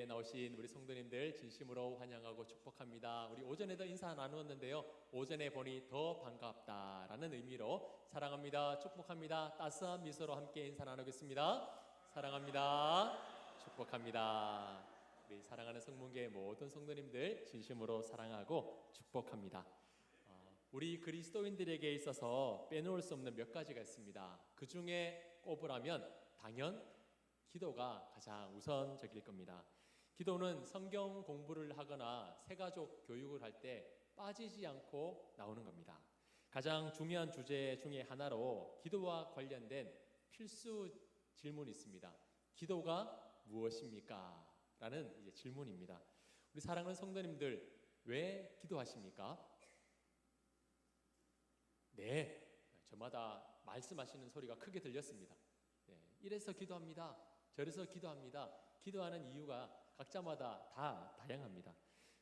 예배에 나오신 우리 성도님들 진심으로 환영하고 축복합니다. 우리 오전에도 인사 나누었는데요. 오전에 보니 더 반갑다라는 의미로 사랑합니다, 축복합니다, 따스한 미소로 함께 인사 나누겠습니다. 사랑합니다, 축복합니다. 우리 사랑하는 성문계 모든 성도님들 진심으로 사랑하고 축복합니다. 우리 그리스도인들에게 있어서 빼놓을 수 없는 몇 가지가 있습니다. 그 중에 꼽으라면 당연 기도가 가장 우선적일 겁니다. 기도는 성경 공부를 하거나 새가족 교육을 할 때 빠지지 않고 나오는 겁니다. 가장 중요한 주제 중에 하나로 기도와 관련된 필수 질문이 있습니다. 기도가 무엇입니까? 라는 질문입니다. 우리 사랑하는 성도님들, 왜 기도하십니까? 네, 저마다 말씀하시는 소리가 크게 들렸습니다. 네, 이래서 기도합니다, 저래서 기도합니다. 기도하는 이유가 각자마다 다 다양합니다.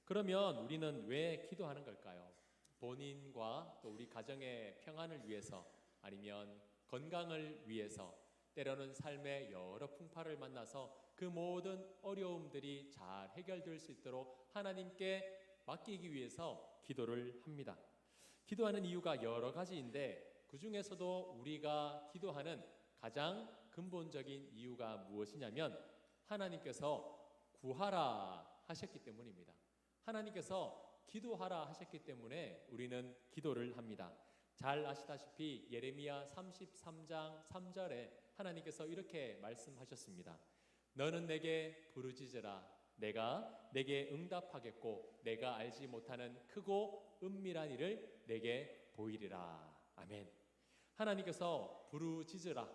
그러면 우리는 왜 기도하는 걸까요? 본인과 또 우리 가정의 평안을 위해서, 아니면 건강을 위해서, 때로는 삶의 여러 풍파를 만나서 그 모든 어려움들이 잘 해결될 수 있도록 하나님께 맡기기 위해서 기도를 합니다. 기도하는 이유가 여러 가지인데 그 중에서도 우리가 기도하는 가장 근본적인 이유가 무엇이냐면 하나님께서 구하라 하셨기 때문입니다. 하나님께서 기도하라 하셨기 때문에 우리는 기도를 합니다. 잘 아시다시피 예레미야 33장 3절에 하나님께서 이렇게 말씀하셨습니다. 너는 내게 부르짖으라. 내가 내게 응답하겠고 내가 알지 못하는 크고 은밀한 일을 내게 보이리라. 아멘. 하나님께서 부르짖으라,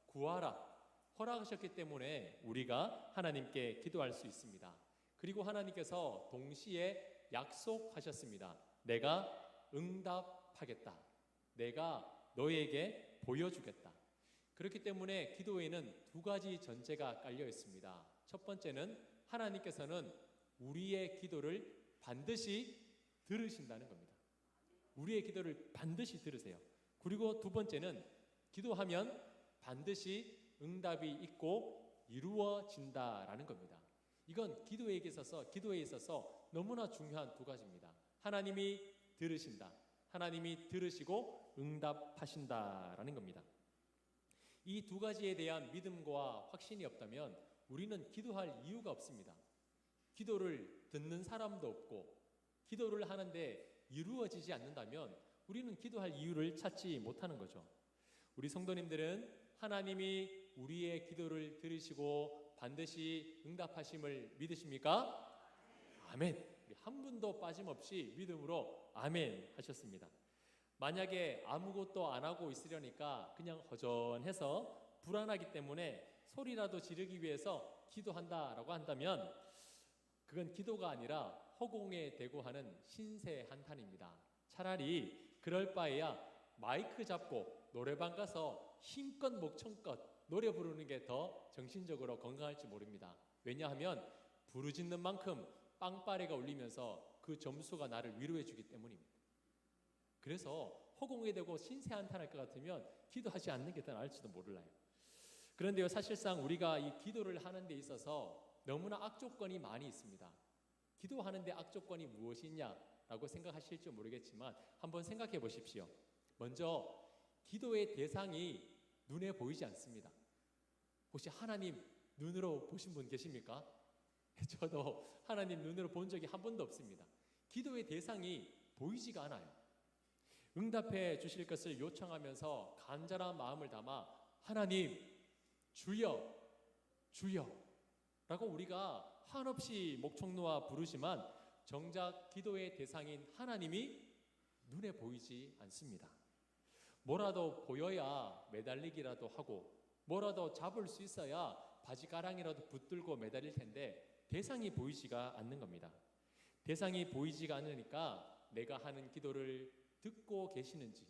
구하라 허락하셨기 때문에 우리가 하나님께 기도할 수 있습니다. 그리고 하나님께서 동시에 약속하셨습니다. 내가 응답하겠다. 내가 너에게 보여주겠다. 그렇기 때문에 기도에는 두 가지 전제가 깔려 있습니다. 첫 번째는 하나님께서는 우리의 기도를 반드시 들으신다는 겁니다. 우리의 기도를 반드시 들으세요. 그리고 두 번째는 기도하면 반드시 응답이 있고 이루어진다라는 겁니다. 이건 기도에 있어서 너무나 중요한 두 가지입니다. 하나님이 들으신다, 하나님이 들으시고 응답하신다라는 겁니다. 이 두 가지에 대한 믿음과 확신이 없다면 우리는 기도할 이유가 없습니다. 기도를 듣는 사람도 없고 기도를 하는데 이루어지지 않는다면 우리는 기도할 이유를 찾지 못하는 거죠. 우리 성도님들은 하나님이 우리의 기도를 들으시고 반드시 응답하심을 믿으십니까? 아멘. 한 분도 빠짐없이 믿음으로 아멘 하셨습니다. 만약에 아무것도 안 하고 있으려니까 그냥 허전해서 불안하기 때문에 소리라도 지르기 위해서 기도한다라고 한다면 그건 기도가 아니라 허공에 대고 하는 신세 한탄입니다. 차라리 그럴 바에야 마이크 잡고 노래방 가서 힘껏 목청껏 노래 부르는 게 더 정신적으로 건강할지 모릅니다. 왜냐하면 부르짖는 만큼 빵빠레가 울리면서 그 점수가 나를 위로해 주기 때문입니다. 그래서 허공에 대고 신세한탄할 것 같으면 기도하지 않는 게 더 나을지도 몰라요. 그런데요, 사실상 우리가 이 기도를 하는 데 있어서 너무나 악조건이 많이 있습니다. 기도하는데 악조건이 무엇이냐라고 생각하실지 모르겠지만 한번 생각해 보십시오. 먼저 기도의 대상이 눈에 보이지 않습니다. 혹시 하나님 눈으로 보신 분 계십니까? 저도 하나님 눈으로 본 적이 한 번도 없습니다. 기도의 대상이 보이지가 않아요. 응답해 주실 것을 요청하면서 간절한 마음을 담아 하나님 주여 주여 라고 우리가 한없이 목청 놓아 부르지만 정작 기도의 대상인 하나님이 눈에 보이지 않습니다. 뭐라도 보여야 매달리기라도 하고 뭐라도 잡을 수 있어야 바지가랑이라도 붙들고 매달릴 텐데 대상이 보이지가 않는 겁니다. 대상이 보이지가 않으니까 내가 하는 기도를 듣고 계시는지,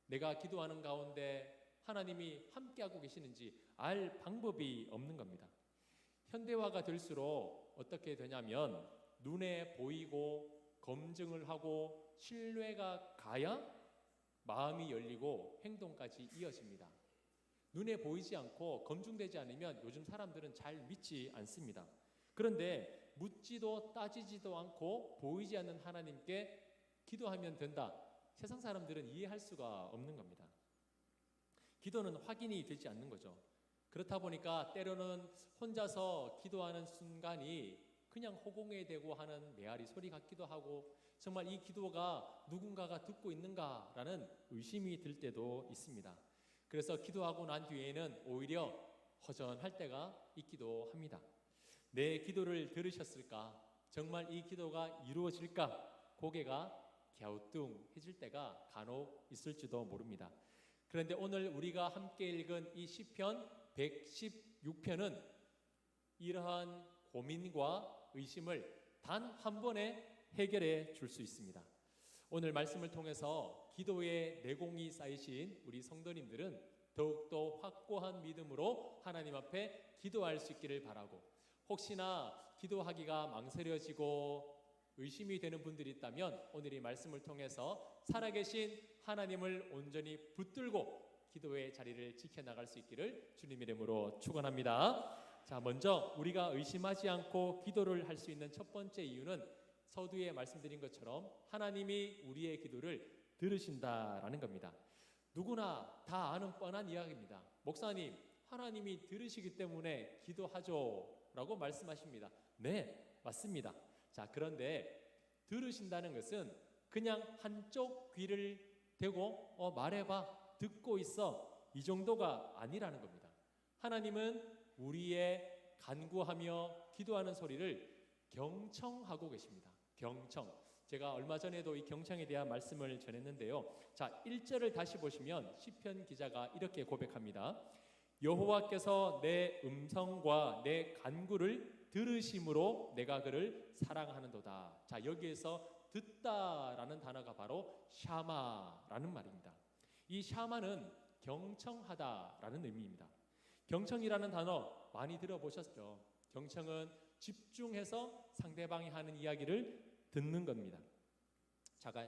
내가 기도하는 가운데 하나님이 함께하고 계시는지 알 방법이 없는 겁니다. 현대화가 될수록 어떻게 되냐면 눈에 보이고 검증을 하고 신뢰가 가야 마음이 열리고 행동까지 이어집니다. 눈에 보이지 않고 검증되지 않으면 요즘 사람들은 잘 믿지 않습니다. 그런데 묻지도 따지지도 않고 보이지 않는 하나님께 기도하면 된다. 세상 사람들은 이해할 수가 없는 겁니다. 기도는 확인이 되지 않는 거죠. 그렇다 보니까 때로는 혼자서 기도하는 순간이 그냥 허공에 대고 하는 메아리 소리 같기도 하고, 정말 이 기도가 누군가가 듣고 있는가라는 의심이 들 때도 있습니다. 그래서 기도하고 난 뒤에는 오히려 허전할 때가 있기도 합니다. 내 기도를 들으셨을까? 정말 이 기도가 이루어질까? 고개가 갸우뚱해질 때가 간혹 있을지도 모릅니다. 그런데 오늘 우리가 함께 읽은 이 시편 116편은 이러한 고민과 의심을 단 한 번에 해결해 줄 수 있습니다. 오늘 말씀을 통해서 기도의 내공이 쌓이신 우리 성도님들은 더욱더 확고한 믿음으로 하나님 앞에 기도할 수 있기를 바라고, 혹시나 기도하기가 망설여지고 의심이 되는 분들이 있다면 오늘 이 말씀을 통해서 살아계신 하나님을 온전히 붙들고 기도의 자리를 지켜나갈 수 있기를 주님 이름으로 축원합니다. 자, 먼저 우리가 의심하지 않고 기도를 할 수 있는 첫 번째 이유는 서두에 말씀드린 것처럼 하나님이 우리의 기도를 들으신다라는 겁니다. 누구나 다 아는 뻔한 이야기입니다. 목사님, 하나님이 들으시기 때문에 기도하죠 라고 말씀하십니다. 네, 맞습니다. 자, 그런데 들으신다는 것은 그냥 한쪽 귀를 대고 말해봐, 듣고 있어, 이 정도가 아니라는 겁니다. 하나님은 우리의 간구하며 기도하는 소리를 경청하고 계십니다. 경청. 제가 얼마 전에도 이 경청에 대한 말씀을 전했는데요. 자, 1절을 다시 보시면 시편 기자가 이렇게 고백합니다. 여호와께서 내 음성과 내 간구를 들으심으로 내가 그를 사랑하는도다. 자, 여기에서 듣다라는 단어가 바로 샤마라는 말입니다. 이 샤마는 경청하다라는 의미입니다. 경청이라는 단어 많이 들어보셨죠? 경청은 집중해서 상대방이 하는 이야기를 듣는 겁니다.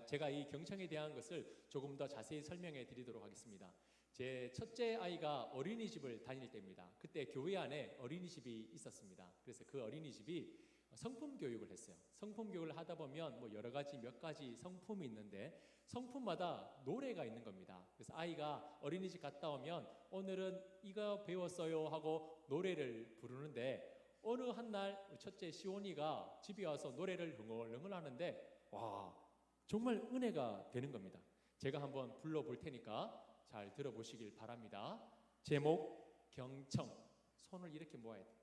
제가 이 경청에 대한 것을 조금 더 자세히 설명해 드리도록 하겠습니다. 제 첫째 아이가 어린이집을 다닐 때입니다. 그때 교회 안에 어린이집이 있었습니다. 그래서 그 어린이집이 성품 교육을 했어요. 성품 교육을 하다 보면 여러 가지 몇 가지 성품이 있는데 성품마다 노래가 있는 겁니다. 그래서 아이가 어린이집 갔다 오면 오늘은 이거 배웠어요 하고 노래를 부르는데, 어느 한날 첫째 시온이가 집에 와서 노래를 흥얼흥얼 하는데 와, 정말 은혜가 되는 겁니다. 제가 한번 불러볼 테니까 잘 들어보시길 바랍니다. 제목 경청. 손을 이렇게 모아야 돼요.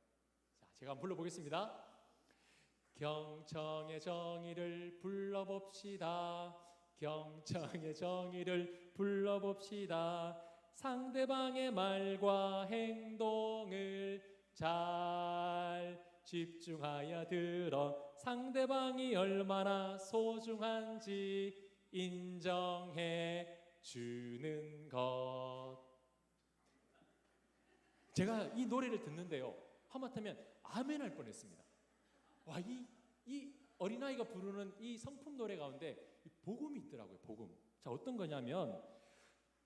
자, 제가 한번 불러보겠습니다. 경청의 정의를 불러봅시다. 경청의 정의를 불러봅시다. 상대방의 말과 행동을 잘 집중하여 들어 상대방이 얼마나 소중한지 인정해 주는 것. 제가 이 노래를 듣는데요, 하마터면 아멘 할 뻔했습니다. 와, 이 어린아이가 부르는 이 성품 노래 가운데 이 복음이 있더라고요. 복음. 자, 어떤 거냐면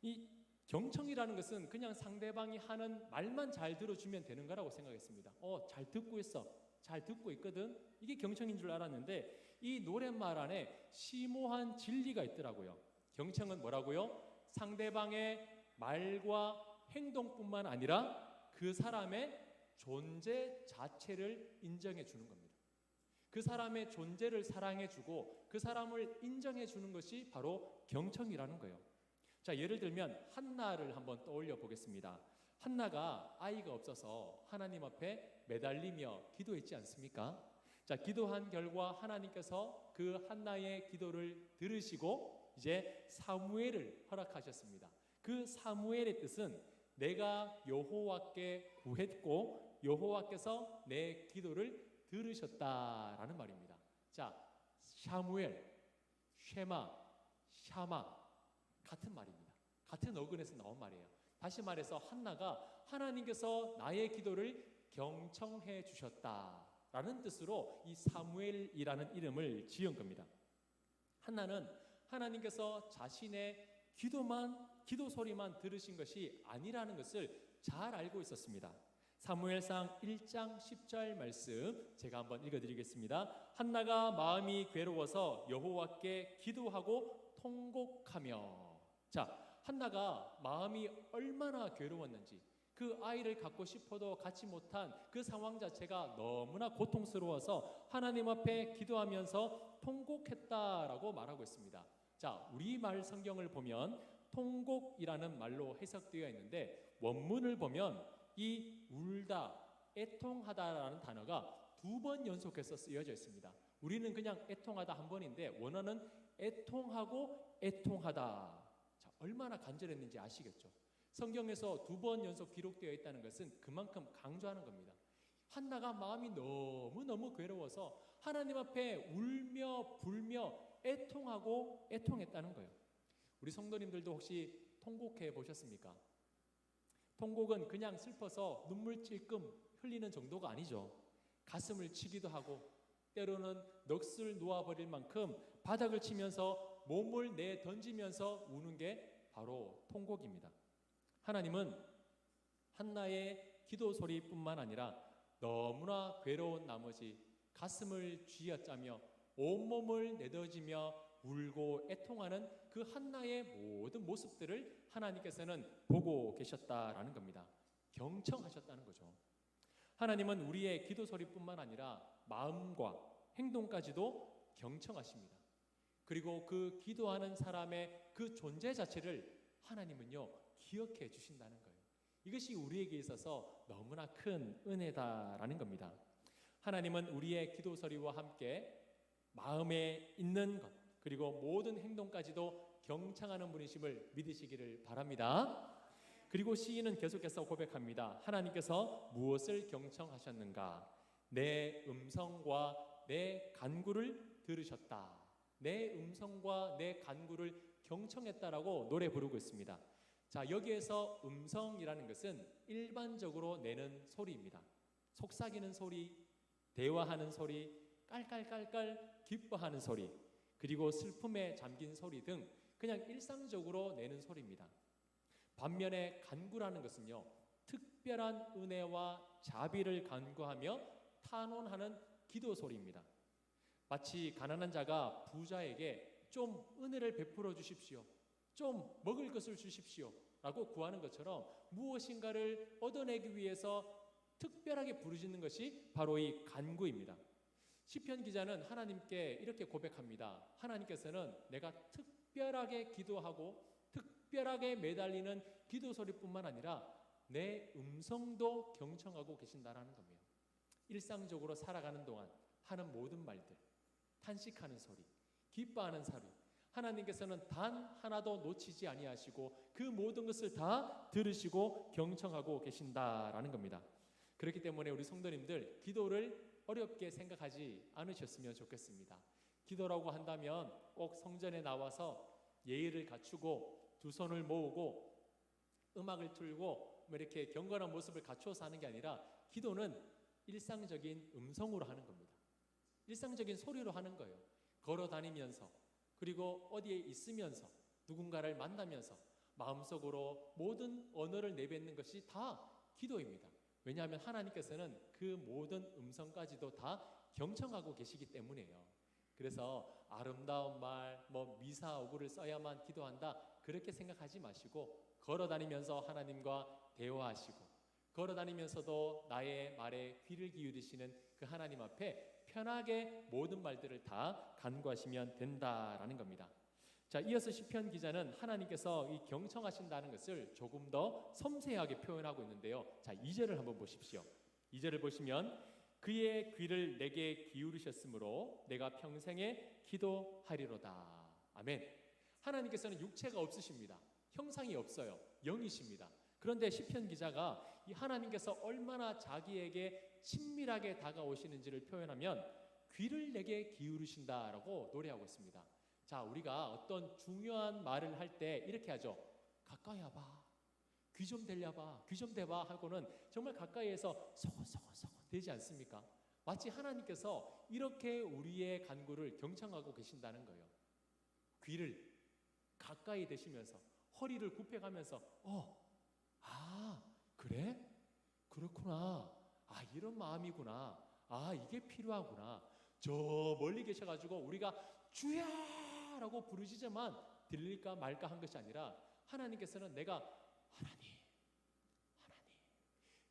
이 경청이라는 것은 그냥 상대방이 하는 말만 잘 들어주면 되는 거라고 생각했습니다. 잘 듣고 있어, 잘 듣고 있거든, 이게 경청인 줄 알았는데 이 노랫말 안에 심오한 진리가 있더라고요. 경청은 뭐라고요? 상대방의 말과 행동뿐만 아니라 그 사람의 존재 자체를 인정해 주는 겁니다. 그 사람의 존재를 사랑해 주고 그 사람을 인정해 주는 것이 바로 경청이라는 거예요. 자, 예를 들면 한나를 한번 떠올려 보겠습니다. 한나가 아이가 없어서 하나님 앞에 매달리며 기도했지 않습니까? 자, 기도한 결과 하나님께서 그 한나의 기도를 들으시고 이제 사무엘을 허락하셨습니다. 그 사무엘의 뜻은 내가 여호와께 구했고 여호와께서 내 기도를 들으셨다라는 말입니다. 자, 사무엘, 쉐마, 샤마 같은 말입니다. 같은 어근에서 나온 말이에요. 다시 말해서 한나가 하나님께서 나의 기도를 경청해 주셨다라는 뜻으로 이 사무엘이라는 이름을 지은 겁니다. 한나는 하나님께서 자신의 기도 소리만 들으신 것이 아니라는 것을 잘 알고 있었습니다. 사무엘상 1장 10절 말씀 제가 한번 읽어드리겠습니다. 한나가 마음이 괴로워서 여호와께 기도하고 통곡하며. 자, 한나가 마음이 얼마나 괴로웠는지, 그 아이를 갖고 싶어도 갖지 못한 그 상황 자체가 너무나 고통스러워서 하나님 앞에 기도하면서 통곡했다라고 말하고 있습니다. 자, 우리말 성경을 보면 통곡이라는 말로 해석되어 있는데 원문을 보면 이 울다, 애통하다라는 단어가 2번 연속해서 쓰여져 있습니다. 우리는 그냥 애통하다 한 번인데 원어는 애통하고 애통하다. 자, 얼마나 간절했는지 아시겠죠? 성경에서 2번 연속 기록되어 있다는 것은 그만큼 강조하는 겁니다. 한나가 마음이 너무너무 괴로워서 하나님 앞에 울며 불며 애통하고 애통했다는 거예요. 우리 성도님들도 혹시 통곡해 보셨습니까? 통곡은 그냥 슬퍼서 눈물 찔끔 흘리는 정도가 아니죠. 가슴을 치기도 하고 때로는 넋을 놓아버릴 만큼 바닥을 치면서 몸을 내던지면서 우는 게 바로 통곡입니다. 하나님은 한나의 기도 소리뿐만 아니라 너무나 괴로운 나머지 가슴을 쥐어짜며 온몸을 내던지며 울고 애통하는 그 한나의 모든 모습들을 하나님께서는 보고 계셨다라는 겁니다. 경청하셨다는 거죠. 하나님은 우리의 기도 소리뿐만 아니라 마음과 행동까지도 경청하십니다. 그리고 그 기도하는 사람의 그 존재 자체를 하나님은요 기억해 주신다는 거예요. 이것이 우리에게 있어서 너무나 큰 은혜다라는 겁니다. 하나님은 우리의 기도 소리와 함께 마음에 있는 것 그리고 모든 행동까지도 경청하는 분이심을 믿으시기를 바랍니다. 그리고 시인은 계속해서 고백합니다. 하나님께서 무엇을 경청하셨는가? 내 음성과 내 간구를 들으셨다. 내 음성과 내 간구를 경청했다라고 노래 부르고 있습니다. 자, 여기에서 음성이라는 것은 일반적으로 내는 소리입니다. 속삭이는 소리, 대화하는 소리, 깔깔깔깔 기뻐하는 소리, 그리고 슬픔에 잠긴 소리 등 그냥 일상적으로 내는 소리입니다. 반면에 간구라는 것은요, 특별한 은혜와 자비를 간구하며 탄원하는 기도 소리입니다. 마치 가난한 자가 부자에게 좀 은혜를 베풀어 주십시오, 좀 먹을 것을 주십시오 라고 구하는 것처럼 무엇인가를 얻어내기 위해서 특별하게 부르짖는 것이 바로 이 간구입니다. 시편 기자는 하나님께 이렇게 고백합니다. 하나님께서는 내가 특별하게 기도하고 특별하게 매달리는 기도 소리뿐만 아니라 내 음성도 경청하고 계신다라는 겁니다. 일상적으로 살아가는 동안 하는 모든 말들, 탄식하는 소리, 기뻐하는 소리, 하나님께서는 단 하나도 놓치지 아니하시고 그 모든 것을 다 들으시고 경청하고 계신다라는 겁니다. 그렇기 때문에 우리 성도님들 기도를 어렵게 생각하지 않으셨으면 좋겠습니다. 기도라고 한다면 꼭 성전에 나와서 예의를 갖추고 두 손을 모으고 음악을 틀고 이렇게 경건한 모습을 갖추어서 하는 게 아니라 기도는 일상적인 음성으로 하는 겁니다. 일상적인 소리로 하는 거예요. 걸어 다니면서 그리고 어디에 있으면서 누군가를 만나면서 마음속으로 모든 언어를 내뱉는 것이 다 기도입니다. 왜냐하면 하나님께서는 그 모든 음성까지도 다 경청하고 계시기 때문이에요. 그래서 아름다운 말, 미사오구를 써야만 기도한다 그렇게 생각하지 마시고 걸어 다니면서 하나님과 대화하시고 걸어 다니면서도 나의 말에 귀를 기울이시는 그 하나님 앞에 편하게 모든 말들을 다 간구하시면 된다라는 겁니다. 자, 이어서 시편 기자는 하나님께서 이 경청하신다는 것을 조금 더 섬세하게 표현하고 있는데요. 자, 2절을 한번 보십시오. 2절을 보시면 그의 귀를 내게 기울이셨으므로 내가 평생에 기도하리로다. 아멘. 하나님께서는 육체가 없으십니다. 형상이 없어요. 영이십니다. 그런데 시편 기자가 이 하나님께서 얼마나 자기에게 친밀하게 다가오시는지를 표현하면 귀를 내게 기울이신다라고 노래하고 있습니다. 자, 우리가 어떤 중요한 말을 할 때 이렇게 하죠. 가까이 와봐. 귀 좀 대려봐. 귀 좀 대봐 하고는 정말 가까이에서 서걱서걱 되지 않습니까? 마치 하나님께서 이렇게 우리의 간구를 경청하고 계신다는 거예요. 귀를 가까이 대시면서 허리를 굽혀가면서 그래? 그렇구나. 아, 이런 마음이구나. 아, 이게 필요하구나. 저 멀리 계셔가지고 우리가 주야라고 부르짖지만 들릴까 말까 한 것이 아니라 하나님께서는 내가 하나님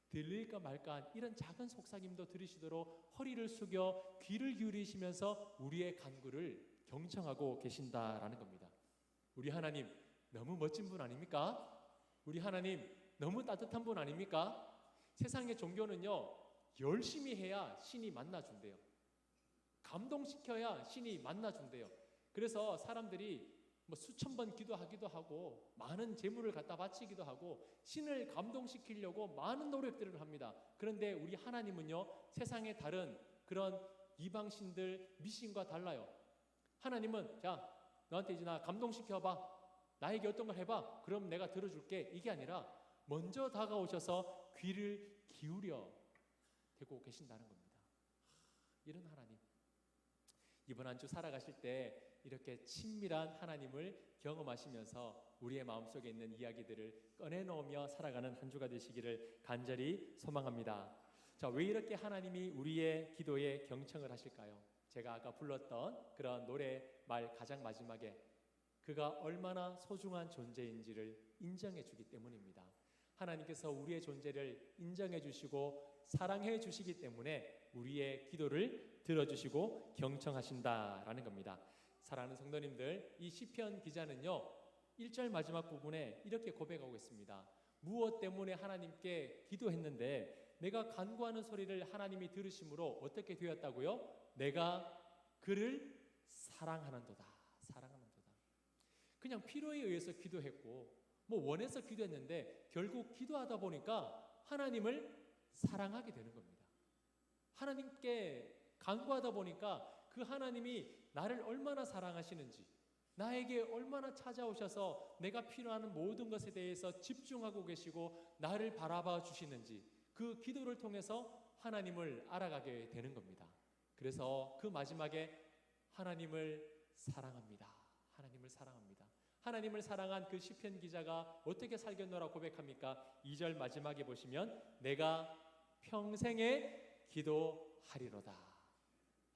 들릴까 말까 한 이런 작은 속삭임도 들으시도록 허리를 숙여 귀를 기울이시면서 우리의 간구를 경청하고 계신다라는 겁니다. 우리 하나님 너무 멋진 분 아닙니까? 우리 하나님 너무 따뜻한 분 아닙니까? 세상의 종교는요, 열심히 해야 신이 만나준대요. 감동시켜야 신이 만나준대요. 그래서 사람들이 뭐 수천 번 기도하기도 하고 많은 재물을 갖다 바치기도 하고 신을 감동시키려고 많은 노력들을 합니다. 그런데 우리 하나님은요, 세상의 다른 그런 이방신들 미신과 달라요. 하나님은 자, 너한테 이제 나 감동시켜봐. 나에게 어떤 걸 해봐. 그럼 내가 들어줄게. 이게 아니라 먼저 다가오셔서 귀를 기울여 대고 계신다는 겁니다. 이런 하나님. 이번 한 주 살아가실 때 이렇게 친밀한 하나님을 경험하시면서 우리의 마음속에 있는 이야기들을 꺼내놓으며 살아가는 한 주가 되시기를 간절히 소망합니다. 자, 왜 이렇게 하나님이 우리의 기도에 경청을 하실까요? 제가 아까 불렀던 그런 노래 말 가장 마지막에 그가 얼마나 소중한 존재인지를 인정해 주기 때문입니다. 하나님께서 우리의 존재를 인정해 주시고 사랑해 주시기 때문에 우리의 기도를 들어주시고 경청하신다라는 겁니다. 사랑하는 성도님들, 이 시편 기자는요 1절 마지막 부분에 이렇게 고백하고 있습니다. 무엇 때문에 하나님께 기도했는데 내가 간구하는 소리를 하나님이 들으심으로 어떻게 되었다고요? 내가 그를 사랑하는도다. 사랑하는도다. 그냥 필요에 의해서 기도했고 뭐 원해서 기도했는데 결국 기도하다 보니까 하나님을 사랑하게 되는 겁니다. 하나님께 간구하다 보니까 그 하나님이 나를 얼마나 사랑하시는지, 나에게 얼마나 찾아오셔서 내가 필요한 모든 것에 대해서 집중하고 계시고 나를 바라봐 주시는지 그 기도를 통해서 하나님을 알아가게 되는 겁니다. 그래서 그 마지막에 하나님을 사랑합니다. 하나님을 사랑합니다. 하나님을 사랑한 그 시편 기자가 어떻게 살겠노라 고백합니까? 2절 마지막에 보시면 내가 평생에 기도하리로다.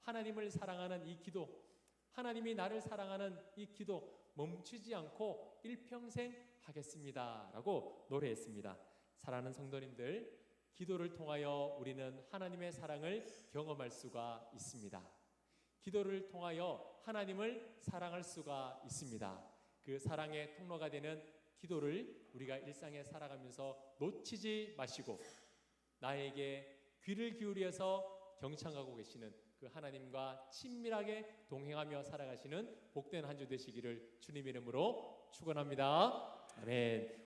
하나님을 사랑하는 이 기도, 하나님이 나를 사랑하는 이 기도 멈추지 않고 일평생 하겠습니다 라고 노래했습니다. 사랑하는 성도님들, 기도를 통하여 우리는 하나님의 사랑을 경험할 수가 있습니다. 기도를 통하여 하나님을 사랑할 수가 있습니다. 그 사랑의 통로가 되는 기도를 우리가 일상에 살아가면서 놓치지 마시고 나에게 귀를 기울여서 경청하고 계시는 그 하나님과 친밀하게 동행하며 살아가시는 복된 한 주 되시기를 주님 이름으로 축원합니다. 아멘.